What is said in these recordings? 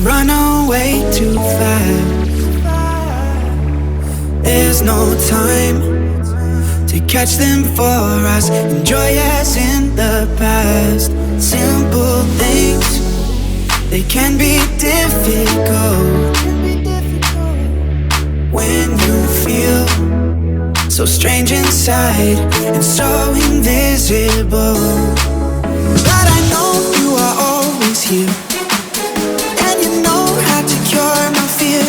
run away too fast. There's no time to catch them for us. Enjoy as in the past. Simple things, they can be difficult. When you feel so strange inside and so invisible, but I know you are always here, and you know how to cure my fear.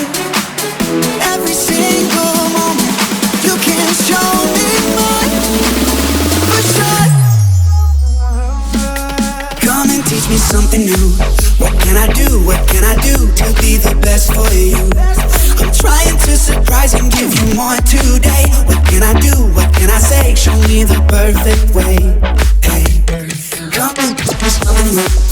Every single moment you can show me more for sure. Come and teach me something new. What can I do? What can I do to be the best for you? I'm trying to surprise and give you more today. What can I do? What can I say? Show me the perfect way. Hey, come and teach me something new.